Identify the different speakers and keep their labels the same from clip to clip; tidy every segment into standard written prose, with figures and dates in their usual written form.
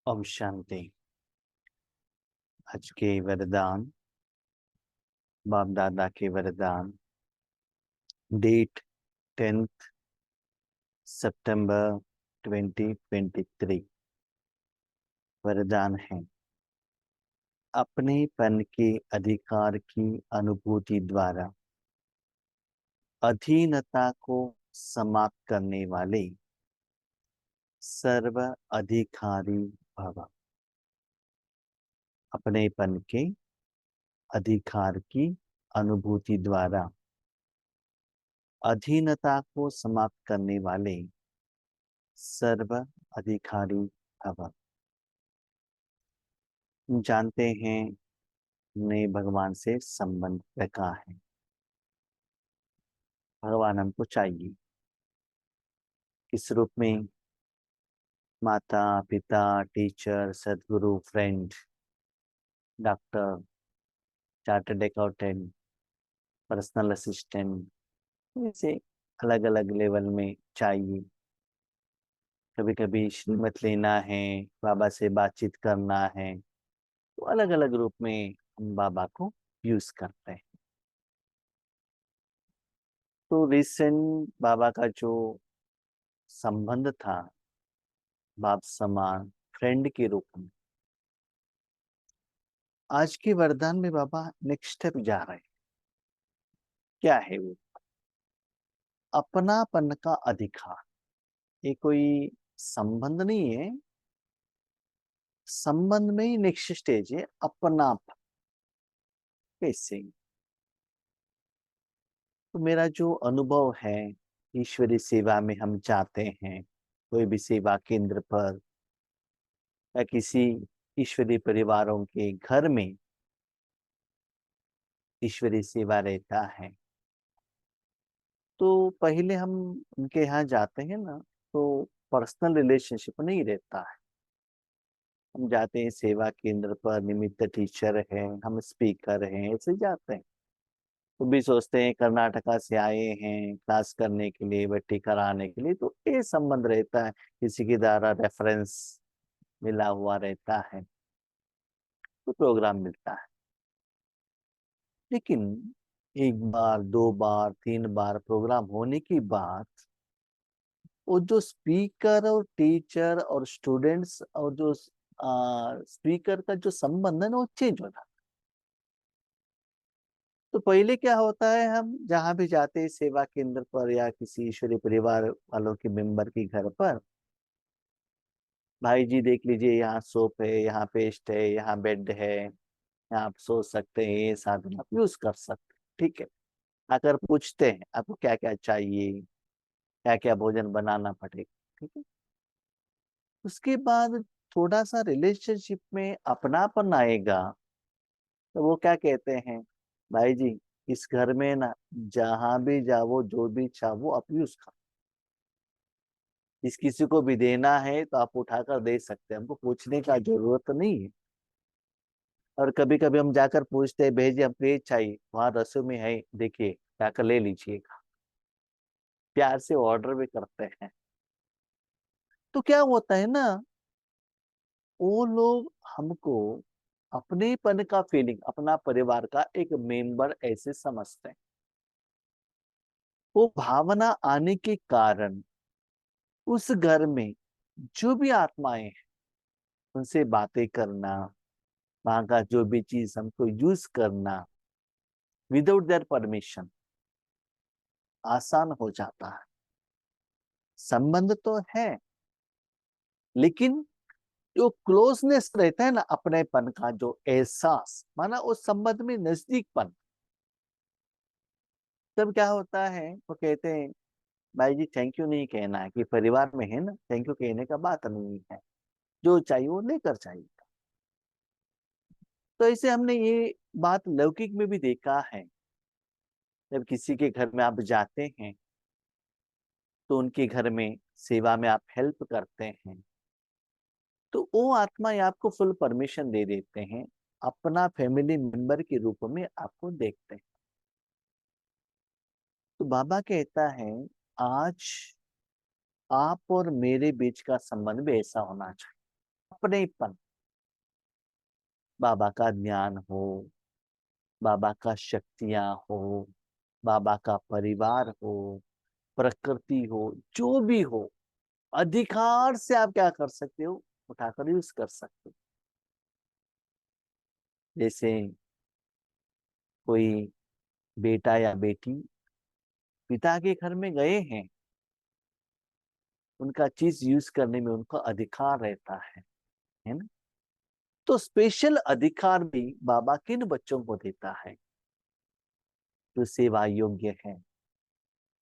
Speaker 1: ओम शांति। आज के वरदान, बाप दादा के वरदान, डेट 10 सितंबर 2023। वरदान है, अपनेपन के अधिकार की अनुभूति द्वारा अधीनता को समाप्त करने वाले सर्व अधिकारी भव। अपनेपन के अधिकार की अनुभूति द्वारा अधीनता को समाप्त करने वाले सर्व अधिकारी भव। जानते हैं हमने भगवान से संबंध रखा है। भगवान हमको चाहिए किस रूप में? माता, पिता, टीचर, सदगुरु, friend, doctor, chartered accountant, personal assistant, ऐसे अलग अलग लेवल में चाहिए। कभी कभी श्रीमत लेना है, बाबा से बातचीत करना है, तो अलग अलग रूप में हम बाबा को यूज करते हैं। तो रिसेंट बाबा का जो संबंध था, बाप समान फ्रेंड के रूप में, आज के वरदान में बाबा नेक्स्ट स्टेप जा रहे हैं। क्या है वो? अपनापन का अधिकार। ये कोई संबंध नहीं है, संबंध में ही नेक्स्ट स्टेज है अपनापन। कैसे? तो मेरा जो अनुभव है, ईश्वरीय सेवा में हम जाते हैं, कोई भी सेवा केंद्र पर या किसी ईश्वरीय परिवारों के घर में ईश्वरीय सेवा रहता है, तो पहले हम उनके यहाँ जाते हैं ना, तो पर्सनल रिलेशनशिप नहीं रहता है। हम जाते हैं सेवा केंद्र पर, निमित्त टीचर है, हम स्पीकर हैं, ऐसे जाते हैं। तो भी सोचते हैं कर्नाटका से आए हैं क्लास करने के लिए, भट्टी कराने के लिए, तो ये संबंध रहता है, किसी के द्वारा रेफरेंस मिला हुआ रहता है, तो प्रोग्राम मिलता है। लेकिन एक बार, दो बार, तीन बार प्रोग्राम होने के बाद वो जो स्पीकर और टीचर और स्टूडेंट्स और जो स्पीकर का जो संबंध है ना, वो चेंज होता है। तो पहले क्या होता है, हम जहां भी जाते हैं सेवा केंद्र पर या किसी ईश्वरीय परिवार वालों के मेंबर के घर पर, भाई जी देख लीजिए, यहाँ सोप है, यहाँ पेस्ट है, यहाँ बेड है, यहाँ आप सो सकते हैं, ये साधन आप यूज कर सकते हैं। ठीक है। अगर पूछते हैं आपको क्या क्या चाहिए, क्या क्या भोजन बनाना पड़ेगा, ठीक है। उसके बाद थोड़ा सा रिलेशनशिप में अपनापन आएगा, तो वो क्या कहते हैं, भाई जी इस घर में ना जहां भी जाओ, जो भी चाहो आप यूज करो, इस किसी को भी देना है तो आप उठाकर दे सकते हैं, हमको पूछने का जरूरत नहीं है। और कभी कभी हम जाकर पूछते हैं, भेजिए हमको ये चाहिए, वहां रसोई में है, देखिए जाकर ले लीजिएगा, प्यार से ऑर्डर भी करते हैं। तो क्या होता है ना, वो लोग हमको अपनेपन का फीलिंग, अपना परिवार का एक मेंबर ऐसे समझते हैं। वो भावना आने के कारण उस घर में जो भी आत्माएं हैं, उनसे बातें करना, वहां का जो भी चीज हमको यूज करना विदाउट देयर परमिशन आसान हो जाता है। संबंध तो है, लेकिन जो क्लोजनेस रहता है ना, अपनेपन का जो एहसास, माना उस संबंध में नजदीकपन, तब क्या होता है, वो कहते हैं भाई जी थैंक यू नहीं कहना है, कि परिवार में है ना, थैंक यू कहने का बात नहीं है, जो चाहिए वो लेकर चाहिए। तो ऐसे हमने ये बात लौकिक में भी देखा है। जब किसी के घर में आप जाते हैं, तो उनके घर में सेवा में आप हेल्प करते हैं, तो वो आत्मा आपको फुल परमिशन दे देते हैं, अपना फैमिली मेंबर के रूप में आपको देखते हैं। तो बाबा कहता है, आज आप और मेरे बीच का संबंध भी ऐसा होना चाहिए। अपनेपन, बाबा का ज्ञान हो, बाबा का शक्तियां हो, बाबा का परिवार हो, प्रकृति हो, जो भी हो, अधिकार से आप क्या कर सकते हो, उठाकर यूज कर सकते हो। जैसे कोई बेटा या बेटी पिता के घर में गए हैं, उनका चीज यूज करने में उनका अधिकार रहता है ना। तो स्पेशल अधिकार भी बाबा किन बच्चों को देता है, जो सेवा योग्य है,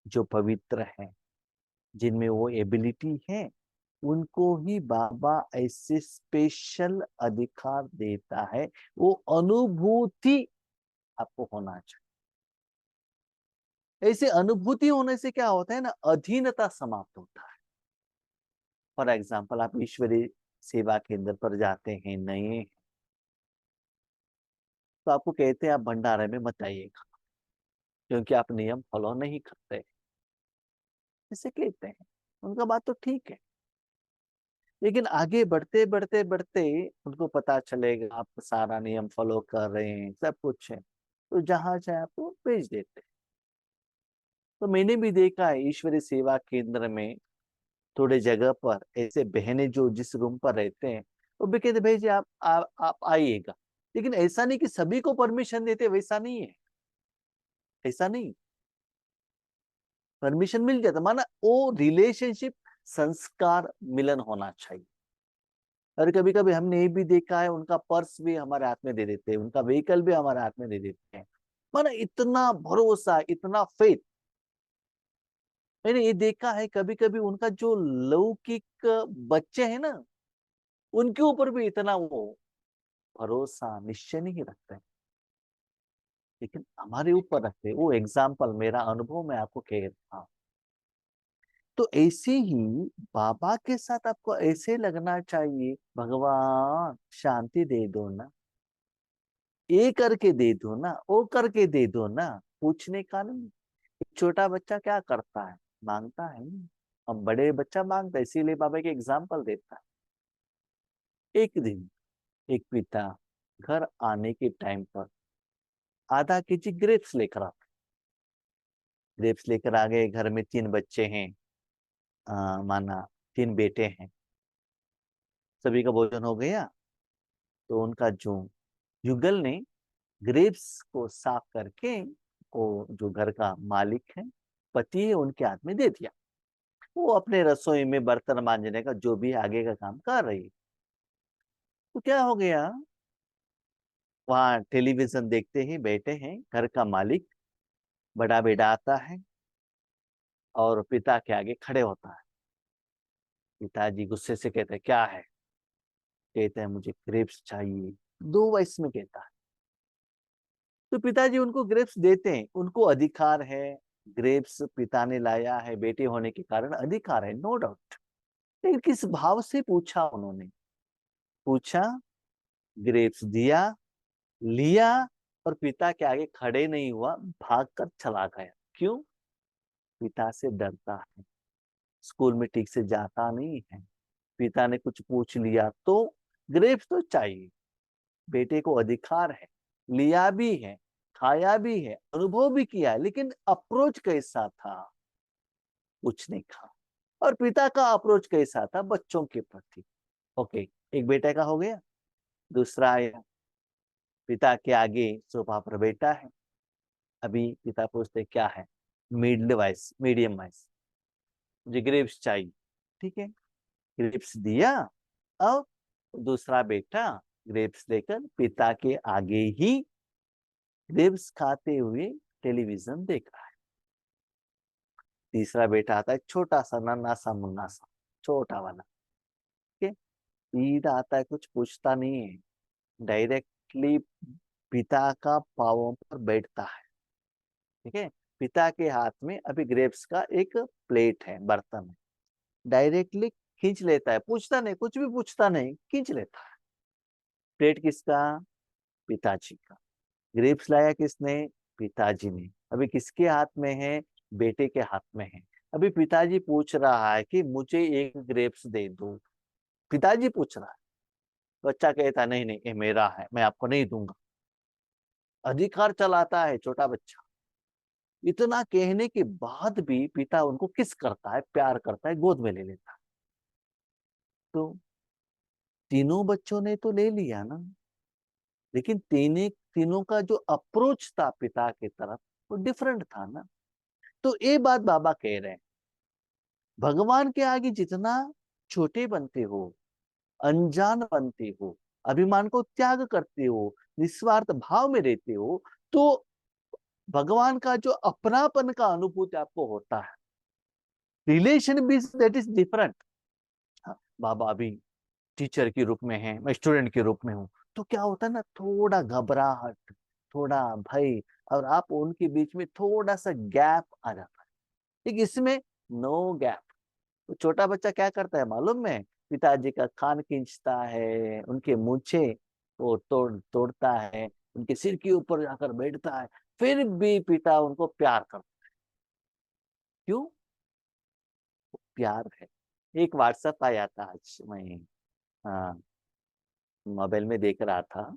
Speaker 1: जो पवित्र है, जिनमें वो एबिलिटी है, उनको ही बाबा ऐसे स्पेशल अधिकार देता है। वो अनुभूति आपको होना चाहिए। ऐसे अनुभूति होने से क्या होता है ना, अधीनता समाप्त होता है। फॉर एग्जाम्पल, आप ईश्वरीय सेवा केंद्र पर जाते हैं, नए, तो आपको कहते हैं आप भंडारे में मत आइएगा क्योंकि आप नियम फॉलो नहीं करते, इसे कहते हैं। उनका बात तो ठीक है, लेकिन आगे बढ़ते बढ़ते बढ़ते उनको पता चलेगा आप सारा नियम फॉलो कर रहे हैं, सब कुछ है, तो जहां चाहे आपको भेज देते हैं। तो मैंने भी देखा है ईश्वरीय सेवा केंद्र में थोड़े जगह पर ऐसे बहनें जो जिस रूम पर रहते हैं, वो भी कहते भेजिए आप आइएगा। लेकिन ऐसा नहीं कि सभी को परमिशन देते, वैसा नहीं है, ऐसा नहीं। परमिशन मिल जाता, माना वो रिलेशनशिप संस्कार मिलन होना चाहिए। और कभी कभी हमने ये भी देखा है, उनका पर्स भी हमारे हाथ में दे देते हैं, उनका व्हीकल भी हमारे हाथ में दे देते हैं। माना इतना भरोसा, इतना फेथ। मैंने ये देखा है कभी कभी उनका जो लौकिक बच्चे हैं ना, उनके ऊपर भी इतना वो भरोसा निश्चय नहीं रखते हैं, लेकिन हमारे ऊपर रखते हैं। वो एग्जाम्पल, मेरा अनुभव मैं आपको कह रहा हूं। तो ऐसे ही बाबा के साथ आपको ऐसे लगना चाहिए, भगवान शांति दे दो ना, ये करके दे दो ना, वो करके दे दो ना, पूछने का नहीं। एक छोटा बच्चा क्या करता है, मांगता है ना। अब बड़े बच्चा मांगता है, इसीलिए बाबा के एग्जाम्पल देता है। एक दिन एक पिता घर आने के टाइम पर आधा केजी ग्रेप्स लेकर आता। ग्रेप्स लेकर आ गए, घर में 3 बच्चे हैं, माना 3 बेटे हैं, सभी का भोजन हो गया। तो उनका जो युगल ने ग्रेप्स को साफ करके, वो जो घर का मालिक है, पति है, उनके हाथ में दे दिया। वो अपने रसोई में बर्तन मांजने का जो भी आगे का काम कर रही है। तो क्या हो गया, वहां टेलीविजन देखते ही बैठे हैं घर का मालिक, बड़ा बेटा आता है और पिता के आगे खड़े होता है। पिताजी गुस्से से कहते हैं क्या है, कहते हैं मुझे ग्रेप्स चाहिए, 2 वॉइस में कहता है। तो पिताजी उनको ग्रेप्स देते हैं, उनको अधिकार है। ग्रेप्स पिता ने लाया है, बेटे होने के कारण अधिकार है, नो डाउट। लेकिन किस भाव से पूछा उन्होंने, पूछा, ग्रेप्स दिया, लिया, और पिता के आगे खड़े नहीं हुआ, भागकर चला गया। क्यों? पिता से डरता है, स्कूल में ठीक से जाता नहीं है। पिता ने कुछ पूछ लिया तो ग्रेप्स तो चाहिए, बेटे को अधिकार है, लिया भी है, खाया भी है, अनुभव भी किया है, लेकिन अप्रोच कैसा था, पूछने का। और पिता का अप्रोच कैसा था बच्चों के प्रति। ओके, एक बेटे का हो गया। दूसरा आया, पिता के आगे सोफा पर बैठा है। अभी पिता पूछते क्या है, मिड वॉइस, मीडियम वॉइस, मुझे ग्रेप्स चाहिए। ठीक है, ग्रेप्स दिया। अब दूसरा बेटा ग्रेप्स लेकर पिता के आगे ही ग्रेप्स खाते हुए टेलीविजन देख रहा है। तीसरा बेटा आता है, छोटा सा नन्हा सा मुन्ना सा, छोटा वाला। ठीक है, तीसरा आता है, कुछ पूछता नहीं है, डायरेक्टली पिता का पांवों पर बैठता है। ठीक है, पिता के हाथ में अभी ग्रेप्स का एक प्लेट है, बर्तन है, डायरेक्टली खींच लेता है, पूछता नहीं, कुछ भी पूछता नहीं, खींच लेता है। प्लेट किसका? पिताजी का। ग्रेप्स लाया किसने? पिताजी ने। अभी किसके हाथ में है? बेटे के हाथ में है। अभी पिताजी पूछ रहा है कि मुझे एक ग्रेप्स दे दो, पिताजी पूछ रहा है। बच्चा कहता नहीं नहीं ये मेरा है, मैं आपको नहीं दूंगा। अधिकार चलाता है छोटा बच्चा। इतना कहने के बाद भी पिता उनको किस करता है, प्यार करता है, गोद में ले लेता है। तो तीनों बच्चों ने तो ले लिया ना, लेकिन तीनों का जो अप्रोच था पिता की तरफ वो डिफरेंट था ना। तो ये बात बाबा कह रहे हैं, भगवान के आगे जितना छोटे बनते हो, अनजान बनते हो, अभिमान को त्याग करते हो, निस्वार्थ भाव में रहते हो, तो भगवान का जो अपनापन का अनुभूति आपको होता है। रिलेशन भी दैट इज डिफरेंट। बाबा अभी टीचर के रूप में है, मैं स्टूडेंट के रूप में हूँ, तो क्या होता है ना, थोड़ा घबराहट, थोड़ा भय, और आप उनके बीच में थोड़ा सा गैप आ जाता है। ठीक, इसमें नो गैप। तो छोटा बच्चा क्या करता है मालूम है, पिताजी का कान खींचता है, उनके मूछे वो तोड़ता है, उनके सिर के ऊपर जाकर बैठता है, फिर भी पिता उनको प्यार करता है। क्यों? प्यार है। एक व्हाट्सएप आया था आज, मैं हाँ मोबाइल में देख रहा था।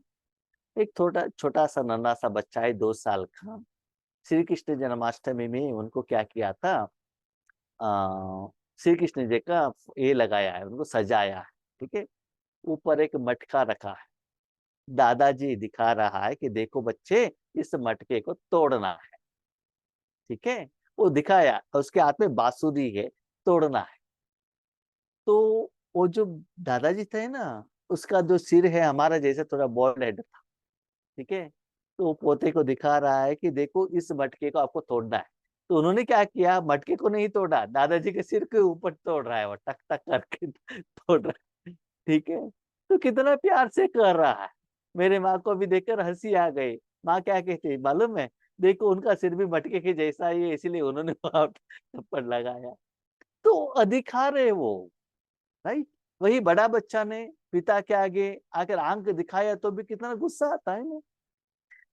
Speaker 1: एक छोटा छोटा सा नन्हा सा बच्चा है, 2 साल का। श्री कृष्ण जन्माष्टमी में उनको क्या किया था, श्री कृष्ण जी का ये लगाया है, उनको सजाया है। ठीक है, ऊपर एक मटका रखा है। दादाजी दिखा रहा है कि देखो बच्चे, इस मटके को तोड़ना है। ठीक है, वो दिखाया, उसके हाथ में बांसुरी है, तोड़ना है। तो वो जो दादाजी थे ना, उसका जो सिर है हमारा जैसे थोड़ा बॉल्ड हेड था। ठीक है, तो वो पोते को दिखा रहा है कि देखो इस मटके को आपको तोड़ना है। तो उन्होंने क्या किया, मटके को नहीं तोड़ा, दादाजी के सिर के ऊपर तोड़ रहा है, वो टक टक करके तोड़ रहा है। ठीक है, तो कितना प्यार से कर रहा है। मेरे माँ को भी देखकर हंसी आ गई। माँ क्या कहती है मालूम है, देखो उनका सिर भी मटके के जैसा ही है, इसीलिए उन्होंने वहां थप्पड़ लगाया। तो अधिकार है वो, राइट। वही बड़ा बच्चा ने पिता के आगे आकर आंख दिखाया तो भी कितना गुस्सा आता है ना।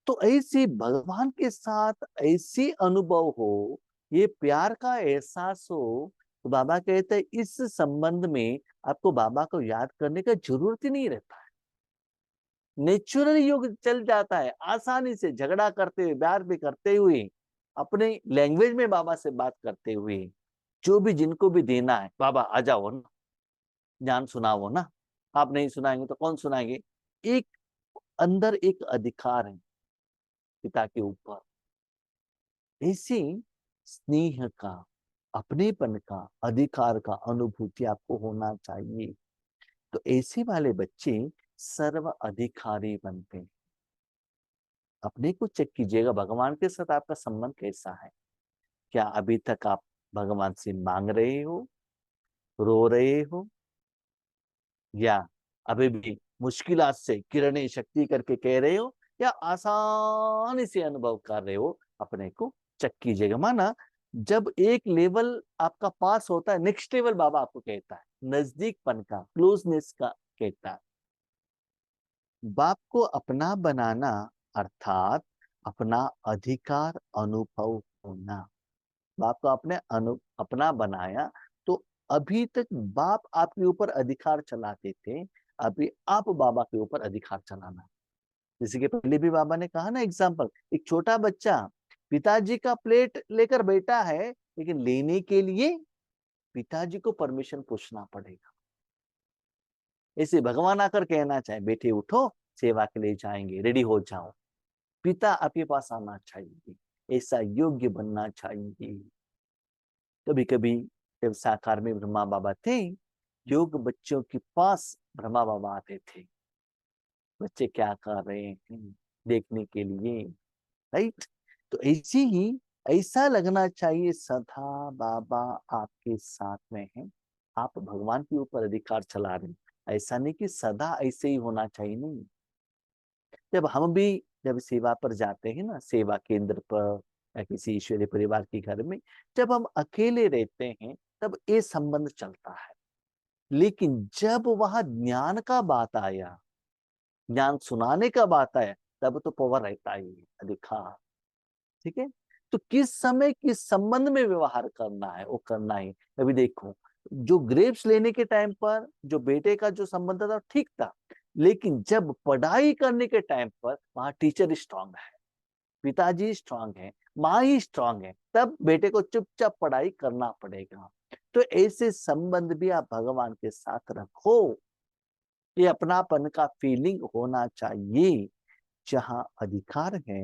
Speaker 1: तो ऐसी भगवान के साथ ऐसी अनुभव हो, ये प्यार का एहसास हो, तो बाबा कहते हैं इस संबंध में आपको बाबा को याद करने का जरूरत ही नहीं रहता है। नेचुरल योग चल जाता है, आसानी से झगड़ा करते हुए, प्यार भी करते हुए, अपने लैंग्वेज में बाबा से बात करते हुए, जो भी जिनको भी देना है, बाबा आ जाओ ना, ज्ञान सुनाओ ना, आप नहीं सुनाएंगे तो कौन सुनाएंगे। एक अंदर एक अधिकार है पिता के ऊपर। ऐसे स्नेह का, अपनेपन का, अधिकार का अनुभूति आपको होना चाहिए। तो ऐसे वाले बच्चे सर्व अधिकारी बनते हैं। अपने को चेक कीजिएगा, भगवान के साथ आपका संबंध कैसा है। क्या अभी तक आप भगवान से मांग रहे हो, रो रहे हो, या अभी भी मुश्किलात से किरणें शक्ति करके कह रहे हो, या आसानी से अनुभव कर रहे हो। अपने को चेक कीजिएगा। माना जब एक लेवल आपका पास होता है, नेक्स्ट लेवल बाबा आपको कहता है, नजदीकपन का, क्लोजनेस का कहता है। बाप को अपना बनाना अर्थात अपना अधिकार अनुभव होना। बाप को अपने अपना बनाया, तो अभी तक बाप आपके ऊपर अधिकार चलाते थे, अभी आप बाबा के ऊपर अधिकार चलाना। जैसे कि पहले भी बाबा ने कहा ना एग्जाम्पल, एक छोटा बच्चा पिताजी का प्लेट लेकर बैठा है, लेकिन लेने के लिए पिताजी को परमिशन पूछना पड़ेगा। ऐसे भगवान आकर कहना चाहे बेटे उठो, सेवा के लिए जाएंगे, रेडी हो जाओ, पिता आपके पास आना चाहिए, ऐसा योग्य बनना चाहिए। कभी कभी जब साकार में ब्रह्मा बाबा थे, योग बच्चों के पास ब्रह्मा बाबा आते थे, बच्चे क्या कर रहे हैं देखने के लिए, राइट। तो ऐसी ही ऐसा लगना चाहिए सदा बाबा आपके साथ में है, आप भगवान के ऊपर अधिकार चला रहे हैं। ऐसा नहीं कि सदा ऐसे ही होना चाहिए, नहीं। जब हम भी जब सेवा पर जाते हैं ना, सेवा केंद्र पर या किसी ईश्वरीय परिवार के घर में, जब हम अकेले रहते हैं तब ये संबंध चलता है। लेकिन जब वहां ज्ञान का बात आया, ज्ञान सुनाने का बात आया, तब तो पावर रहता ही है, अधिकार। ठीक है, तो किस समय किस संबंध में व्यवहार करना है वो करना है। अभी देखो, जो ग्रेप्स लेने के टाइम पर जो बेटे का जो संबंध था ठीक था, लेकिन जब पढ़ाई करने के टाइम पर वहां टीचर स्ट्रांग है, पिताजी स्ट्रांग है, माँ ही स्ट्रांग है, तब बेटे को चुपचाप पढ़ाई करना पड़ेगा। तो ऐसे संबंध भी आप भगवान के साथ रखो। ये अपनापन का फीलिंग होना चाहिए। जहां अधिकार है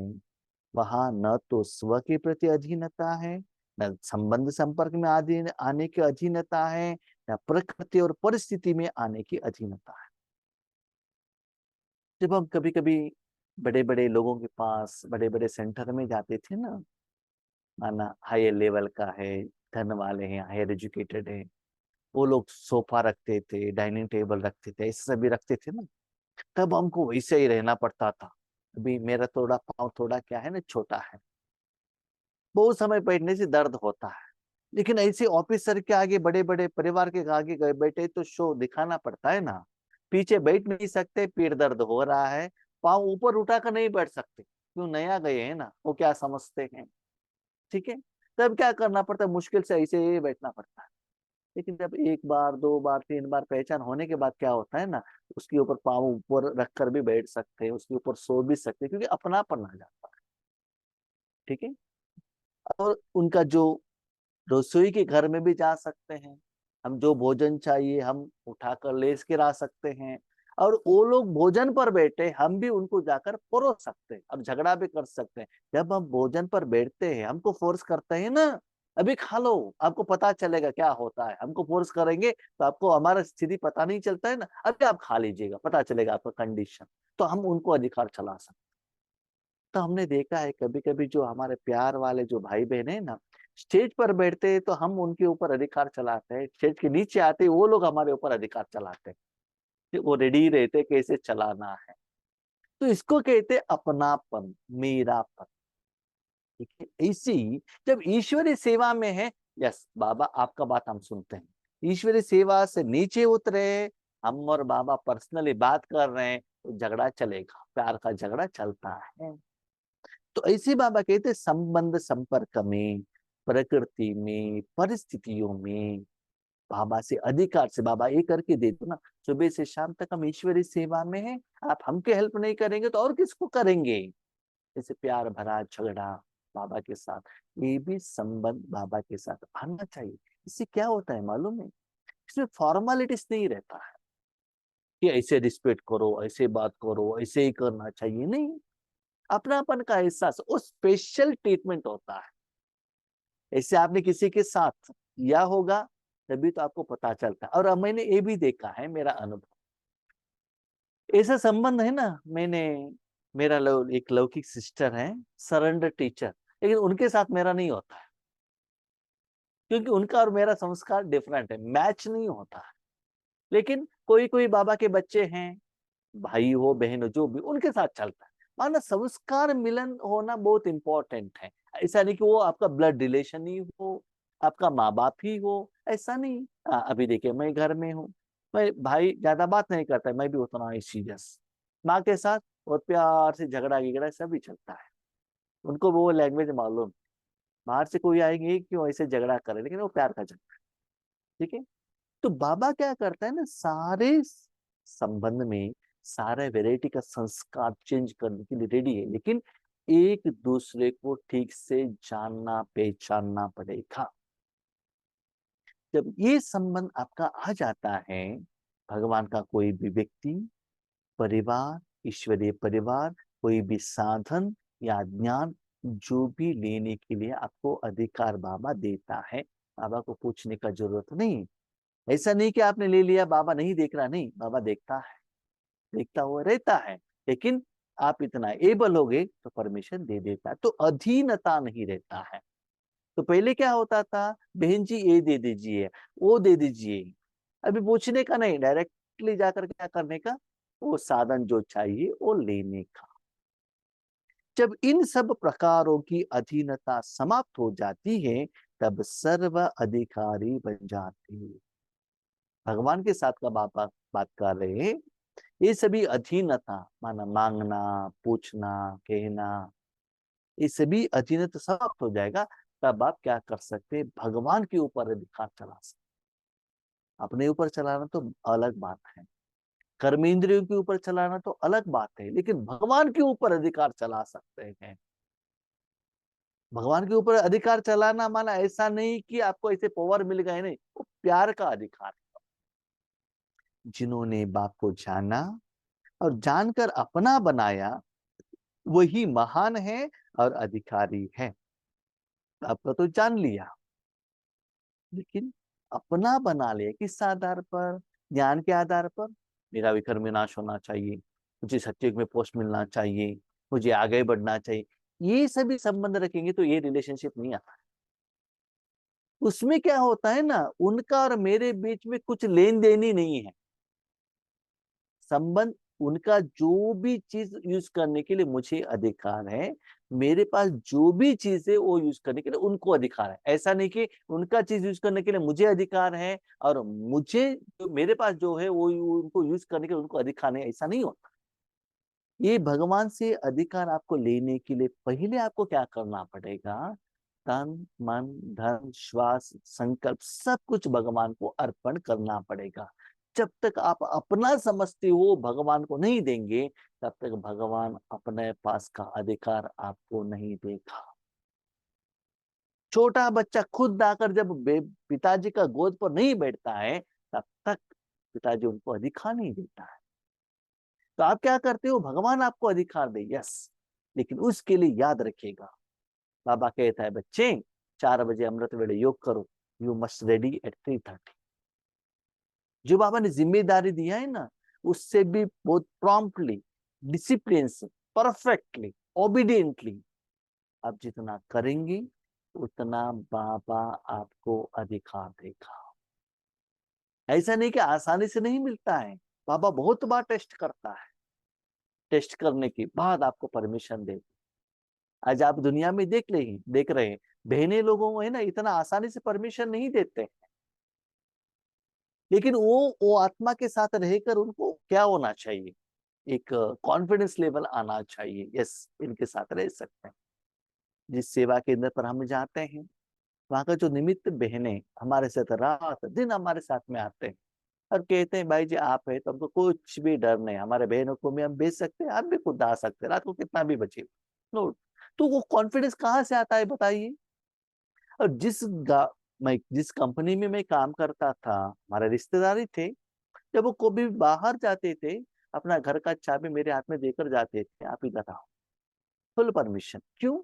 Speaker 1: वहां न तो स्व के प्रति अधीनता है, न संबंध संपर्क में अधीन आने की अधीनता है, न प्रकृति और परिस्थिति में आने की अधीनता है। जब हम कभी कभी बड़े बड़े लोगों के पास, बड़े बड़े सेंटर में जाते थे ना, माना हायर लेवल का है, धन वाले हैं, हायर एजुकेटेड है, वो लोग सोफा रखते थे, डाइनिंग टेबल रखते थे, ऐसे सभी रखते थे ना, तब हमको वैसे ही रहना पड़ता था। अभी मेरा थोड़ा पाँव थोड़ा क्या है ना, छोटा है, बहुत समय बैठने से दर्द होता है। लेकिन ऐसे ऑफिसर के आगे, बड़े बड़े परिवार के आगे गए बैठे तो शो दिखाना पड़ता है ना। पीछे बैठ नहीं सकते, पीठ दर्द हो रहा है, पाँव ऊपर उठाकर नहीं बैठ सकते, क्यों, नया गए हैं ना, वो क्या समझते हैं। ठीक है, तब क्या करना पड़ता है, मुश्किल से ऐसे ही बैठना पड़ता है। लेकिन जब एक बार, दो बार, तीन बार पहचान होने के बाद क्या होता है ना, उसके ऊपर पाँव ऊपर रखकर भी बैठ सकते हैं, उसके ऊपर सो भी सकते हैं, क्योंकि अपनापन आ जाता है। ठीक है, और उनका जो रसोई के घर में भी जा सकते हैं, हम जो भोजन चाहिए हम उठाकर ले के ला सकते हैं, और वो लोग भोजन पर बैठे, हम भी उनको जाकर परोस सकते हैं, अब झगड़ा भी कर सकते हैं। जब हम भोजन पर बैठते हैं, हमको फोर्स करते हैं ना, अभी खा लो, आपको पता चलेगा क्या होता है, हमको फोर्स करेंगे तो आपको हमारा स्थिति पता नहीं चलता है ना, अभी आप खा लीजिएगा, पता चलेगा आपका कंडीशन, तो हम उनको अधिकार चला सकते। तो हमने देखा है कभी कभी जो हमारे प्यार वाले जो भाई बहन है ना, स्टेज पर बैठते हैं तो हम उनके ऊपर अधिकार चलाते हैं, स्टेज के नीचे आते हैं वो लोग हमारे ऊपर अधिकार चलाते हैं, कि वो रेडी रहते कैसे चलाना है। तो इसको कहते हैं अपनापन, मेरापन। ठीक है, इसी जब ईश्वरीय सेवा में है, यस बाबा आपका बात हम सुनते हैं, ईश्वरीय सेवा से नीचे उतरे, हम और बाबा पर्सनली बात कर रहे हैं, तो झगड़ा चलेगा, प्यार का झगड़ा चलता है। तो ऐसे बाबा कहते संबंध संपर्क में, प्रकृति में, परिस्थितियों में बाबा से अधिकार से, बाबा ये करके दे दो ना, सुबह से शाम तक हम ईश्वरीय सेवा में हैं, आप हमके हेल्प नहीं करेंगे तो और किसको करेंगे। जैसे प्यार भरा झगड़ा बाबा के साथ, ये भी संबंध बाबा के साथ आना चाहिए। इससे क्या होता है मालूम है, इसमें फॉर्मेलिटीज नहीं रहता है कि ऐसे रिस्पेक्ट करो, ऐसे बात करो, ऐसे ही करना चाहिए, नहीं, अपनापन का एहसास, वो स्पेशल ट्रीटमेंट होता है। ऐसे आपने किसी के साथ किया होगा तभी तो आपको पता चलता है। और अब मैंने ये भी देखा है, मेरा अनुभव, ऐसा संबंध है ना, मैंने, मेरा एक लौकिक सिस्टर है, सरेंडर टीचर, लेकिन उनके साथ मेरा नहीं होता है, क्योंकि उनका और मेरा संस्कार डिफरेंट है, मैच नहीं होता है। लेकिन कोई कोई बाबा के बच्चे हैं, भाई हो बहन हो जो भी, उनके साथ चलता है। माना संस्कार मिलन होना बहुत इंपॉर्टेंट है। ऐसा नहीं कि वो आपका ब्लड रिलेशन ही हो, आपका माँ बाप ही हो, ऐसा नहीं। अभी देखिए मैं घर में हूँ, मैं भाई ज्यादा बात नहीं करता है, मैं भी उतना ही सीरियस, माँ के साथ और प्यार से झगड़ा गिगड़ा सभी चलता है, उनको वो लैंग्वेज मालूम। बाहर से कोई आएंगे क्यों ऐसे झगड़ा करे, लेकिन वो प्यार का झगड़ा। ठीक है, तो बाबा क्या करता है ना, सारे संबंध में सारे वैरायटी का संस्कार चेंज करने के लिए रेडी है, लेकिन एक दूसरे को ठीक से जानना पहचानना पड़ेगा। जब ये संबंध आपका आ जाता है, भगवान का कोई भी व्यक्ति, परिवार, ईश्वरीय परिवार, कोई भी साधन या ज्ञान, जो भी लेने के लिए आपको अधिकार बाबा देता है, बाबा को पूछने का जरूरत नहीं। ऐसा नहीं कि आपने ले लिया बाबा नहीं देख रहा, नहीं, बाबा देखता है, देखता हुआ रहता है, लेकिन आप इतना एबल हो गए तो परमिशन दे देता है, तो अधीनता नहीं रहता है। तो पहले क्या होता था, बहन जी ये दे दीजिए, वो दे दीजिए, अभी पूछने का नहीं, डायरेक्टली जाकर क्या करने का, वो साधन जो चाहिए वो लेने का। जब इन सब प्रकारों की अधीनता समाप्त हो जाती है, तब सर्व अधिकारी बन जाते हैं। भगवान के साथ का बात कर रहे हैं, ये सभी अधीनता, माना मांगना, पूछना, कहना, ये सभी अधीनता समाप्त हो जाएगा, तब आप क्या कर सकते हैं, भगवान के ऊपर अधिकार चला सकते। अपने ऊपर चलाना तो अलग बात है, कर्मेंद्रियों के ऊपर चलाना तो अलग बात है, लेकिन भगवान के ऊपर अधिकार चला सकते हैं। भगवान के ऊपर अधिकार चलाना माना ऐसा नहीं कि आपको ऐसे पावर मिल गए, नहीं, वो प्यार का अधिकार। जिन्होंने बाप को जाना और जानकर अपना बनाया, वही महान है और अधिकारी है। आपका तो जान लिया, लेकिन अपना बना लिया किस आधार पर? ज्ञान के आधार पर। मेरा विकर्म नाश होना चाहिए, मुझे सत्युग में पोस्ट मिलना चाहिए, मुझे आगे बढ़ना चाहिए, ये सभी संबंध रखेंगे तो ये रिलेशनशिप नहीं आता। उसमें क्या होता है ना, उनका और मेरे बीच में कुछ लेन देन ही नहीं है। संबंध उनका जो भी चीज यूज करने के लिए मुझे अधिकार है, मेरे पास जो भी चीज है वो यूज करने के लिए उनको अधिकार है। ऐसा नहीं कि उनका चीज यूज करने के लिए मुझे अधिकार है और मुझे मेरे पास जो है वो उनको यूज करने के लिए उनको अधिकार नहीं, ऐसा नहीं होता। ये भगवान से अधिकार आपको लेने के लिए पहले आपको क्या करना पड़ेगा? तन मन धन श्वास संकल्प सब कुछ भगवान को अर्पण करना पड़ेगा। जब तक आप अपना समझते हो भगवान को नहीं देंगे, तब तक भगवान अपने पास का अधिकार आपको नहीं देगा। छोटा बच्चा खुद आकर जब पिताजी का गोद पर नहीं बैठता है, तब तक पिताजी उनको अधिकार नहीं देता है। तो आप क्या करते हो? भगवान आपको अधिकार दे, यस, लेकिन उसके लिए याद रखिएगा, बाबा कहता है बच्चे 4 बजे अमृत वेले योग करो, यू मस्ट रेडी एट 3:30। जो बाबा ने जिम्मेदारी दिया है ना, उससे भी बहुत प्रॉम्प्टली, डिसिप्लिन से, परफेक्टली, ओबीडियंटली आप जितना करेंगे उतना बाबा आपको अधिकार देगा। ऐसा नहीं कि आसानी से नहीं मिलता है, बाबा बहुत बार टेस्ट करता है, टेस्ट करने के बाद आपको परमिशन दे। आज आप दुनिया में देख रहे हैं, बहने लोगों को है ना इतना आसानी से परमिशन नहीं देते, लेकिन वो आत्मा के साथ रहकर उनको क्या होना चाहिए? एक कॉन्फिडेंस लेवल आना चाहिए, यस, इनके साथ रह सकते हैं। जिस सेवा केंद्र पर हम जाते हैं, वहां का जो निमित्त बहने हमारे साथ रात दिन हमारे साथ में आते हैं और कहते हैं भाई जी आप है तो हमको कुछ भी डर नहीं, हमारे बहनों को भी हम भेज सकते हैं, आप भी खुद आ सकते हैं, रात को कितना भी बचे। नो, तो वो कॉन्फिडेंस कहाँ से आता है बताइए? और मैं जिस कंपनी में मैं काम करता था, हमारे रिश्तेदारी थे, जब वो कभी बाहर जाते थे, अपना घर का चाबी मेरे हाथ में देकर जाते थे, आप इधर आओ, फुल परमिशन। क्यों?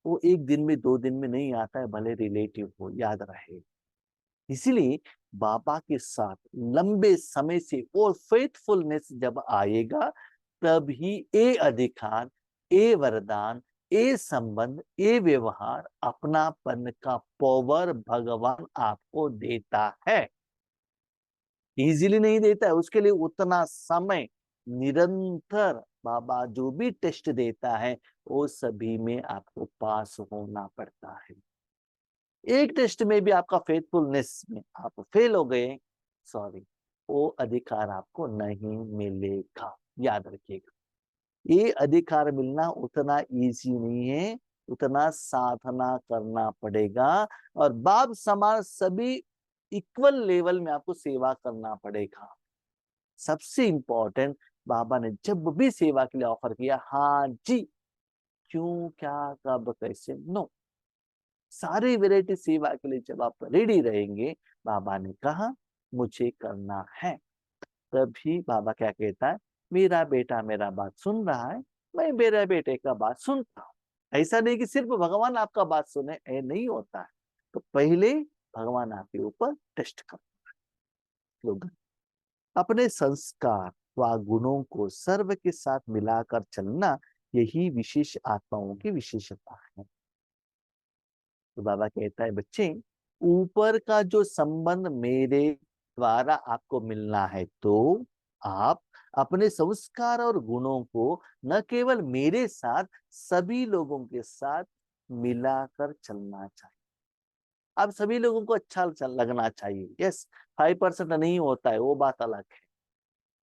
Speaker 1: वो 1 दिन में 2 दिन में नहीं आता है, भले रिलेटिव हो, याद रहे। इसीलिए बाबा के साथ लंबे समय से और फेथफुलनेस जब आएगा, तभी ये अधिकार, ये वरदान, ये संबंध, ये व्यवहार, अपनापन का पावर भगवान आपको देता है। इजीली नहीं देता है, उसके लिए उतना समय निरंतर बाबा जो भी टेस्ट देता है वो सभी में आपको पास होना पड़ता है। एक टेस्ट में भी आपका फेथफुलनेस में आप फेल हो गए, सॉरी, वो अधिकार आपको नहीं मिलेगा, याद रखिएगा। ये अधिकार मिलना उतना इजी नहीं है, उतना साधना करना पड़ेगा और बाप समान सभी इक्वल लेवल में आपको सेवा करना पड़ेगा। सबसे इंपॉर्टेंट, बाबा ने जब भी सेवा के लिए ऑफर किया, हाँ जी, क्यों, क्या, कब, कैसे, नो, सारी वैरायटी सेवा के लिए जब आप रेडी रहेंगे, बाबा ने कहा मुझे करना है, तभी बाबा क्या कहता है, मेरा बेटा मेरा बात सुन रहा है, मैं मेरे बेटे का बात सुनता हूँ। ऐसा नहीं कि सिर्फ भगवान आपका बात सुने, ये नहीं होता है। तो पहले भगवान आपके ऊपर टेस्ट करता है। लोग अपने संस्कार व गुणों को सर्व के साथ मिलाकर चलना, यही विशेष आत्माओं की विशेषता है। तो बाबा कहता है बच्चे, ऊपर का जो संबंध मेरे द्वारा आपको मिलना है, तो आप अपने संस्कार और गुणों को न केवल मेरे साथ, सभी लोगों के साथ मिलाकर चलना चाहिए। अब सभी लोगों को अच्छा लगना चाहिए, यस, 5% नहीं होता है, वो बात अलग है,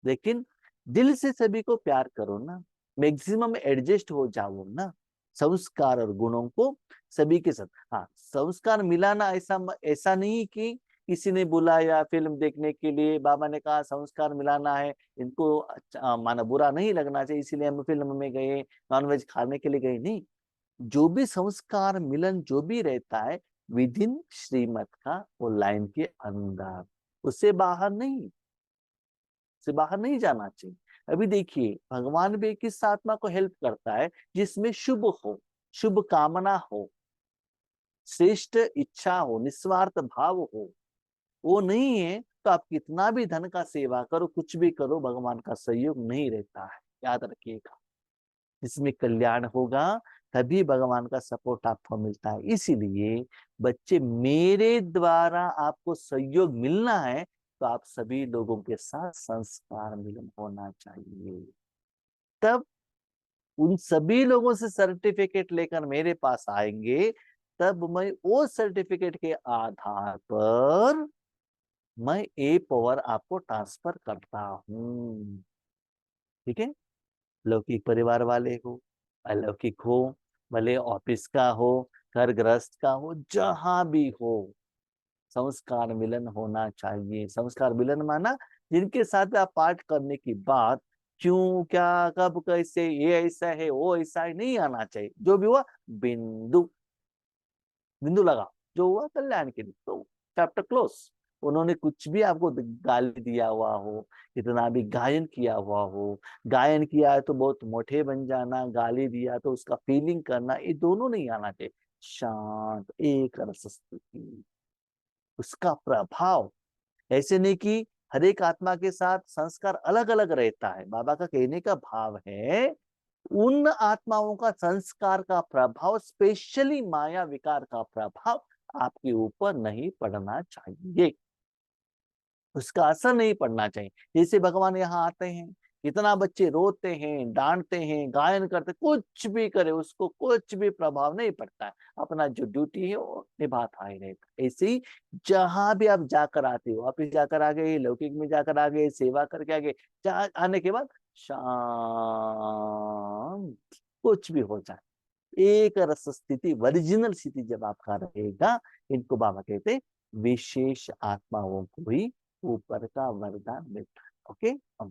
Speaker 1: लेकिन दिल से सभी को प्यार करो ना, मैक्सिमम एडजस्ट हो जाओ ना, संस्कार और गुणों को सभी के साथ। हाँ, संस्कार मिलाना ऐसा ऐसा नहीं कि किसी ने बुलाया फिल्म देखने के लिए, बाबा ने कहा संस्कार मिलाना है, इनको अच्छा माना बुरा नहीं लगना चाहिए, इसीलिए हम फिल्म में गए, नॉनवेज खाने के लिए गए, नहीं। जो भी संस्कार मिलन जो भी रहता है विद इन श्रीमत का वो लाइन के अंदर, उससे बाहर नहीं, से बाहर नहीं जाना चाहिए। अभी देखिए भगवान भी किस आत्मा को हेल्प करता है जिसमें शुभ हो, शुभ कामना हो, श्रेष्ठ इच्छा हो, निस्वार्थ भाव हो, वो नहीं है तो आप कितना भी धन का सेवा करो, कुछ भी करो, भगवान का सहयोग नहीं रहता है, याद रखिएगा। जिसमें कल्याण होगा तभी भगवान का सपोर्ट आपको मिलता है। इसीलिए बच्चे, मेरे द्वारा आपको सहयोग मिलना है तो आप सभी लोगों के साथ संस्कार मिलन होना चाहिए। तब उन सभी लोगों से सर्टिफिकेट लेकर मेरे पास आएंगे, तब मैं वो सर्टिफिकेट के आधार पर मैं ए पावर आपको ट्रांसफर करता हूं। ठीक है, लौकिक परिवार वाले हो, अलौकिक हो, भले ऑफिस का हो, घर गृहस्थ का हो, जहां भी हो, संस्कार मिलन होना चाहिए। संस्कार मिलन माना जिनके साथ आप पाठ करने की बात, क्यों, क्या, कब, कैसे, ये ऐसा है, वो ऐसा है, नहीं आना चाहिए। जो भी हुआ बिंदु, बिंदु लगा, जो हुआ कल्याण के लिए, तो चैप्टर क्लोज। उन्होंने कुछ भी आपको गाली दिया हुआ हो, कितना भी गायन किया हुआ हो, गायन किया है तो बहुत मोटे बन जाना, गाली दिया तो उसका फीलिंग करना, ये दोनों नहीं आना चाहिए। शांत एक रस स्थिति, उसका प्रभाव, ऐसे नहीं कि हर एक आत्मा के साथ संस्कार अलग अलग रहता है। बाबा का कहने का भाव है उन आत्माओं का संस्कार का प्रभाव, स्पेशली माया विकार का प्रभाव आपके ऊपर नहीं पड़ना चाहिए, उसका असर नहीं पड़ना चाहिए। जैसे भगवान यहाँ आते हैं, इतना बच्चे रोते हैं, डांटते हैं, गायन करते, कुछ भी करे उसको कुछ भी प्रभाव नहीं पड़ता है, अपना जो ड्यूटी है वो निभाता ही रहता है। ऐसे ही जहां भी आप जाकर आते हो, ऑफिस जाकर आ गए, लौकिक में जाकर आ गए, सेवा करके आ गए, जहां आने के बाद शांत, कुछ भी हो जाए, एक रस स्थिति, ओरिजिनल स्थिति जब आपका रहेगा, इनको बाबा कहते हैं विशेष आत्माओं को ही ऊपर का वरदान मिलता है। ओके, हम